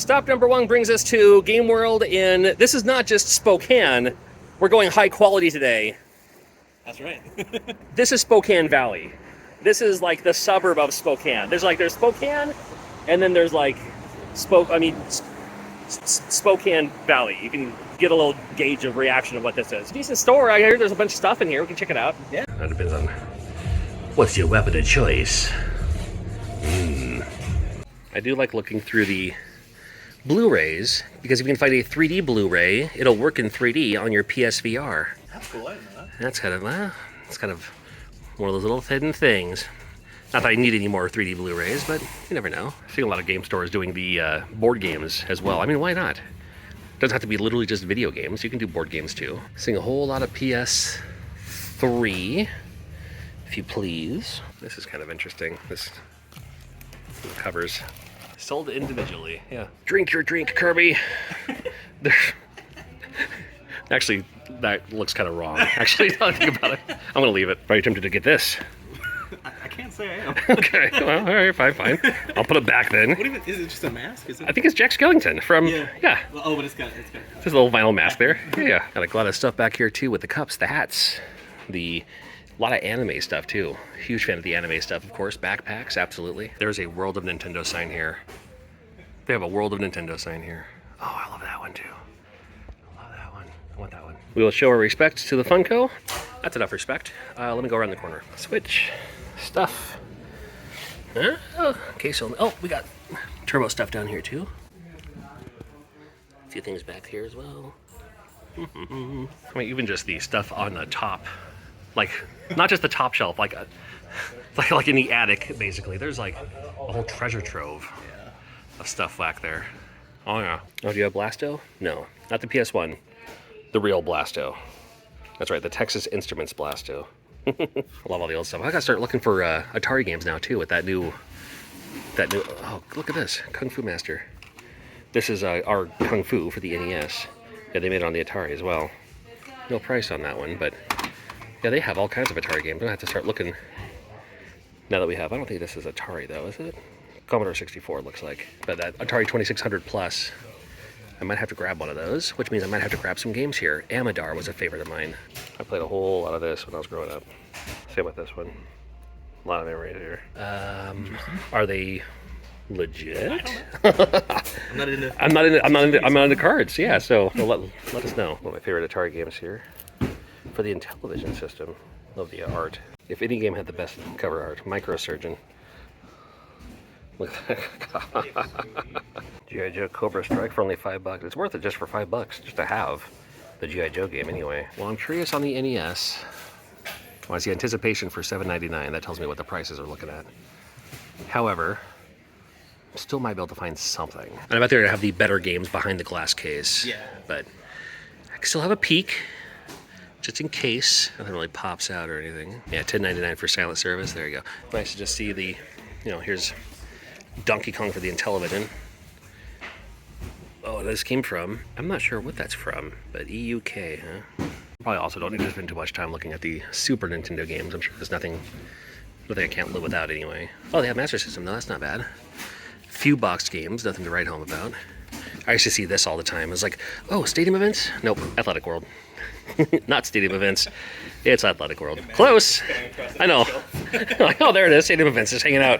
Stop number one brings us to Game World in, this is not just Spokane, we're going high quality today. That's right. This is Spokane Valley. This is like the suburb of Spokane. There's Spokane, and then there's like Spokane Valley. You can get a little gauge of reaction of what this is. Decent store. I hear there's a bunch of stuff in here. We can check it out. Yeah. That depends on what's your weapon of choice. I do like looking through the Blu-rays, because if you can find a 3D Blu-ray, it'll work in 3D on your PSVR. That's cool, I didn't know that. That's kind of one of those little hidden things. Not that I need any more 3D Blu-rays, but you never know. I've seen a lot of game stores doing the board games as well. I mean, why not? It doesn't have to be literally just video games. You can do board games too. Seeing a whole lot of PS3, if you please. This is kind of interesting. This covers. Sold individually, yeah. Drink your drink, Kirby. Actually, that looks kind of wrong. Actually, now that I think about it, I'm gonna leave it. Are you tempted to get this? I can't say I am. Okay, well, all right, fine. I'll put it back then. What even, is it just a mask? Is it? I think it's Jack Skellington from, yeah. Oh, but it's got. There's a little vinyl mask there. Yeah. Got a lot of stuff back here too with the cups, the hats, a lot of anime stuff too. Huge fan of the anime stuff, of course. Backpacks, absolutely. There's a World of Nintendo sign here. They have a World of Nintendo sign here. Oh, I love that one too. I love that one. I want that one. We will show our respect to the Funko. That's enough respect. Let me go around the corner. Switch stuff. Okay, so we got turbo stuff down here too. A few things back here as well. I mean, even just the stuff on the top, like not just the top shelf, like in the attic, basically. There's like a whole treasure trove of stuff back there. Oh yeah. Oh, do you have Blasto? No, not the PS1. The real Blasto. That's right, the Texas Instruments Blasto. I love all the old stuff. I gotta start looking for Atari games now too with that new. Oh, look at this, Kung Fu Master. This is our Kung Fu for the NES. Yeah, they made it on the Atari as well. No price on that one, but yeah, they have all kinds of Atari games. I'm gonna have to start looking now that we have. I don't think this is Atari though, is it? Commodore 64 looks like, but that Atari 2600 Plus. I might have to grab one of those, which means I might have to grab some games here. Amadar was a favorite of mine. I played a whole lot of this when I was growing up. Same with this one. A lot of memories here. Are they legit? I'm not into. I'm not into cards. Yeah, so let us know. One of my favorite Atari games here for the Intellivision system. Love the art. If any game had the best cover art, Microsurgeon. Look at that. G.I. Joe Cobra Strike for only $5. It's worth it just for $5, just to have the G.I. Joe game anyway. Well, I'm curious on the NES. Well, I see anticipation for $7.99. That tells me what the prices are looking at. However, still might be able to find something. And I bet they're gonna have the better games behind the glass case. Yeah. But I can still have a peek, just in case. Nothing really pops out or anything. Yeah, $10.99 for silent service. There you go. Nice to just see the, here's Donkey Kong for the Intellivision. Oh, this came from, I'm not sure what that's from, but EUK, huh? Probably also don't need to spend too much time looking at the Super Nintendo games. I'm sure there's nothing I can't live without anyway. Oh, they have Master System, though. That's not bad. Few boxed games, nothing to write home about. I used to see this all the time. It was like, oh, Stadium Events? Nope, Athletic World. Not Stadium Events. It's Athletic World. Close. I know. Oh, there it is. Stadium Events is hanging out.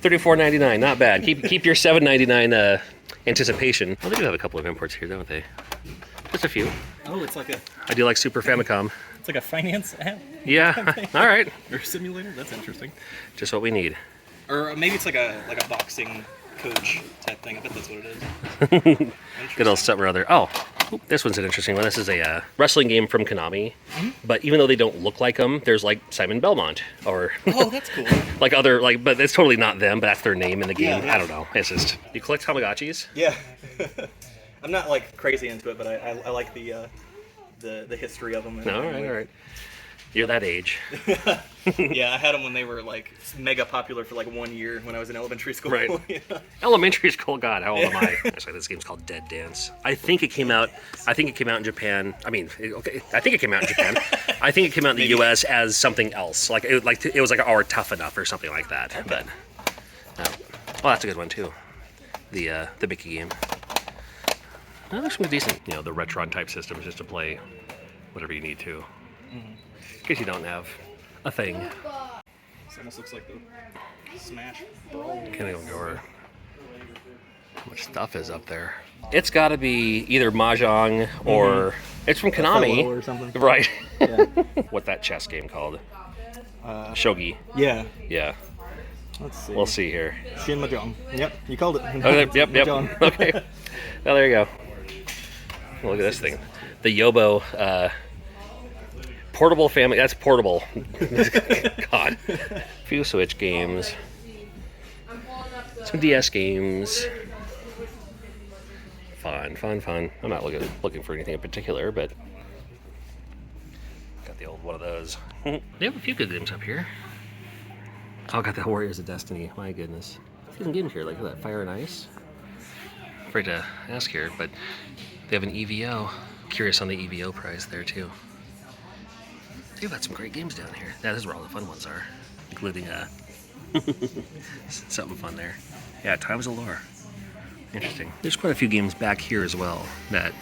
$34.99, not bad. Keep your $7.99 anticipation. Oh, they do have a couple of imports here, don't they? Just a few. Oh, it's like a. I do like Super Famicom. It's like a finance app. Yeah. All right. Or simulator. That's interesting. Just what we need. Or maybe it's like a boxing coach type thing. I bet that's what it is. Good old something or other. Oh, this one's an interesting one. This is a wrestling game from Konami. Mm-hmm. But even though they don't look like them, there's like Simon Belmont or. Oh, that's cool. But it's totally not them. But that's their name in the game. Yeah. I don't know. It's just you collect Tamagotchis. Yeah. I'm not like crazy into it, but I like the history of them. All right. You're that age. Yeah, I had them when they were like mega popular for like 1 year when I was in elementary school. Right. Yeah. Elementary school, God, how old am I? Actually, this game's called Dead Dance. I think it came out in Japan. I think it came out in Japan. I think it came out in the U.S. as something else. It was like our Tough Enough or something like that. Okay. But well, that's a good one too. the Mickey game. That looks pretty decent. You know, the Retron type systems just to play whatever you need to. In case you don't have a thing. This almost looks like the Smash Brawl. Can't even go over how much stuff is up there. It's got to be either Mahjong or it's from Konami or something. right? Yeah. What's that chess game called? Shogi. Yeah. Yeah. Let's see. We'll see here. Shin Mahjong. Yep, you called it. Okay, yep. Mahjong. Okay. Well, there you go. Look at this thing. The Yobo portable family. That's portable. God. Few Switch games. Some DS games. Fun. I'm not looking for anything in particular, but got the old one of those. They have a few good games up here. Oh, got the Warriors of Destiny. My goodness. See some games here, like that Fire and Ice. Afraid to ask here, but they have an EVO. Curious on the EVO price there too. They've got some great games down here. Yeah, this is where all the fun ones are, including something fun there. Yeah, Times of Lore. Interesting. There's quite a few games back here as well that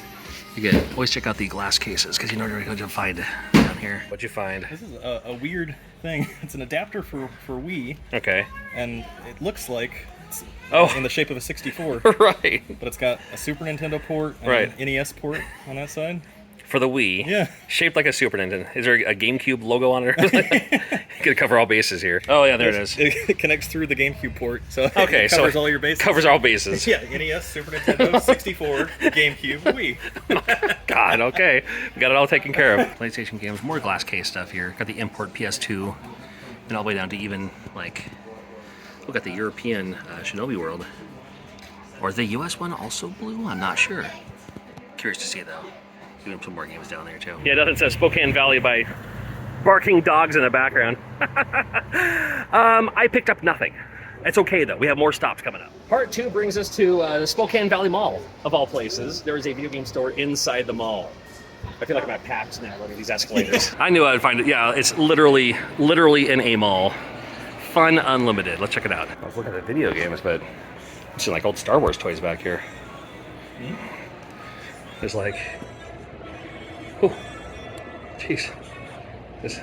you can always check out the glass cases because you know what you'll find down here. What'd you find? This is a weird thing. It's an adapter for Wii. Okay. And it looks like it's Oh. in the shape of a 64. Right. But it's got a Super Nintendo port and Right. an NES port on that side. For the Wii. Yeah. Shaped like a Super Nintendo. Is there a GameCube logo on it or something? Gonna cover all bases here. Oh yeah, there it is. It connects through the GameCube port, so Okay, it covers so all your bases. Covers all bases. Yeah, NES, Super Nintendo, 64, GameCube, Wii. God, okay. We got it all taken care of. PlayStation games, more glass case stuff here. Got the import PS2, and all the way down to even, like, look at the European Shinobi World. Or is the US one also blue? I'm not sure. Curious to see, though. Even some more games down there, too. Yeah, nothing says Spokane Valley by barking dogs in the background. I picked up nothing. It's okay, though. We have more stops coming up. Part 2 brings us to the Spokane Valley Mall, of all places. There is a video game store inside the mall. I feel like I'm at PAX now, looking at these escalators. I knew I'd find it. Yeah, it's literally in a mall. Fun Unlimited. Let's check it out. I was looking at video games, but I'm seeing like old Star Wars toys back here. There's like, oh, jeez, this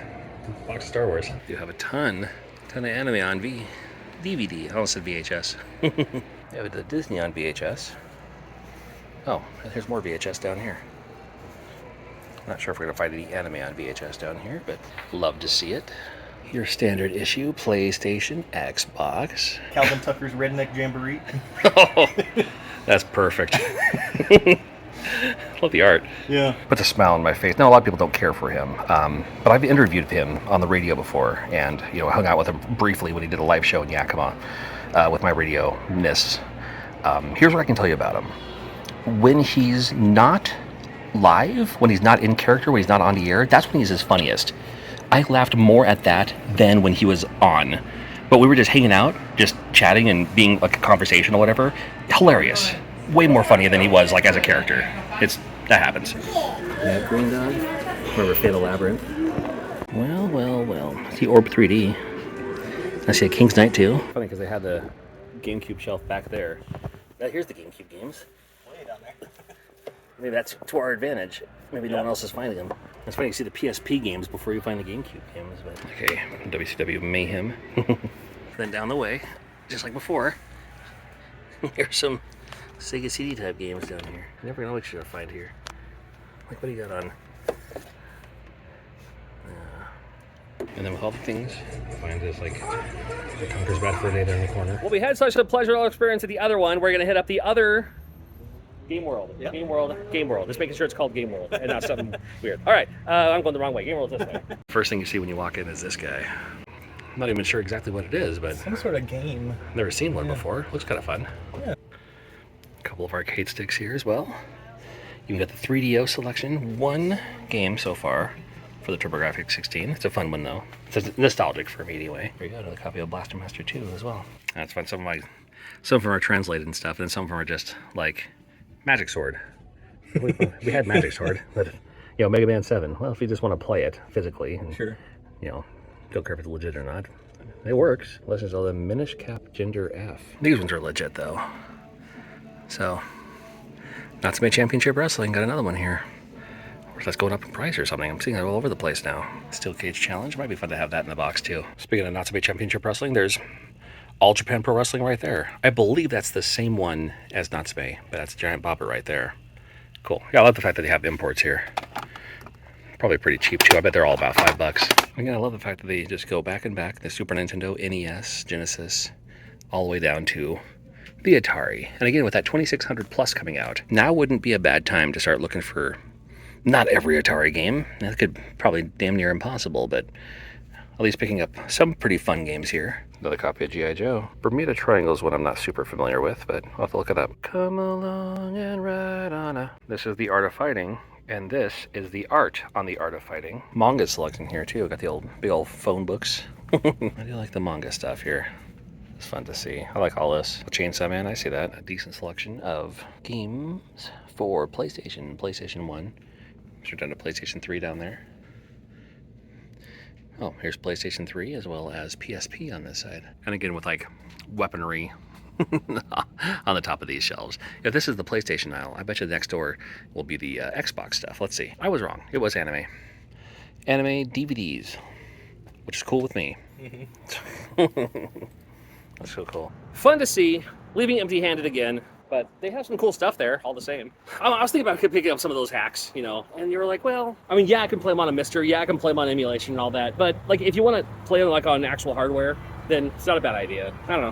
box of Star Wars. You have a ton of anime on DVD. I almost said VHS. Yeah, with the Disney on VHS. Oh, and there's more VHS down here. Not sure if we're gonna find any anime on VHS down here, but love to see it. Your standard issue, PlayStation, Xbox. Calvin Tucker's Redneck Jamboree. Oh, that's perfect. Love the art. Yeah. Puts a smile on my face. Now, a lot of people don't care for him, but I've interviewed him on the radio before, and hung out with him briefly when he did a live show in Yakima with my radio miss. Here's what I can tell you about him. When he's not live, when he's not in character, when he's not on the air, that's when he's his funniest. I laughed more at that than when he was on. But we were just hanging out, just chatting and being like a conversation or whatever. Hilarious. Way more funny than he was like as a character. That happens. Yeah, Green Dog. Remember Fatal Labyrinth? Well. I see Orb 3D. I see a King's Knight too. Funny because they had the GameCube shelf back there. Here's the GameCube games. Way down there. Maybe that's to our advantage. Maybe no one else is finding them. It's funny you see the PSP games before you find the GameCube games. But okay, WCW Mayhem. Then down the way, just like before, here's some Sega CD type games down here. You never know what you're gonna find here. Like, what do you got on? And then with all the things, I find is like the Conker's Bad Fur Day there in the corner. Well, we had such a pleasurable experience at the other one. We're gonna hit up the other Game World. Yep. Game World. Just making sure it's called Game World and not something weird. All right, I'm going the wrong way. Game World's this way. First thing you see when you walk in is this guy. I'm not even sure exactly what it is, but Some sort of game. never seen one before. Looks kind of fun. Yeah. A couple of arcade sticks here as well. You can get the 3DO selection. One game so far for the TurboGrafx 16. It's a fun one though. It's nostalgic for me anyway. Here you go, another copy of Blaster Master 2 as well. That's fun. Some of them are translated and stuff, and some of them are just like Magic Sword. We had Magic Sword, but Mega Man 7. Well, if you just want to play it physically, and, Sure. don't care if it's legit or not. It works. Legends of the Minish Cap Gender F. These ones are legit though. So, Natsume Championship Wrestling got another one here. Or that's going up in price or something. I'm seeing that all over the place now. Steel Cage Challenge. Might be fun to have that in the box too. Speaking of Natsume Championship Wrestling, there's All Japan Pro Wrestling right there. I believe that's the same one as Natsume, but that's a giant bopper right there. Cool. Yeah, I love the fact that they have imports here. Probably pretty cheap too. I bet they're all about $5. Again, I love the fact that they just go back and back. The Super Nintendo, NES, Genesis, all the way down to the Atari. And again, with that 2600 plus coming out, now wouldn't be a bad time to start looking for not every Atari game. That could probably damn near impossible, but at least picking up some pretty fun games here. Another copy of G.I. Joe. Bermuda Triangle is one I'm not super familiar with, but I'll have to look it up. Come along and ride on a... This is The Art of Fighting, and this is The Art on the Art of Fighting. Manga selection here too. Got the old big old phone books. I do like the manga stuff here. It's fun to see. I like all this. Chainsaw Man, I see that. A decent selection of games for PlayStation, PlayStation 1. Should have done a PlayStation 3 down there. Oh, here's PlayStation 3 as well as PSP on this side. And again with like weaponry on the top of these shelves. If this is the PlayStation aisle, I bet you the next door will be the Xbox stuff. Let's see. I was wrong. It was anime. Anime DVDs, which is cool with me. That's so cool. Fun to see. Leaving empty-handed again. But they have some cool stuff there, all the same. I was thinking about picking up some of those hacks, you know, and you were like, well, I mean, yeah, I can play them on a Mister, yeah, I can play them on emulation and all that, but like, if you want to play them like on actual hardware, then it's not a bad idea. I don't know.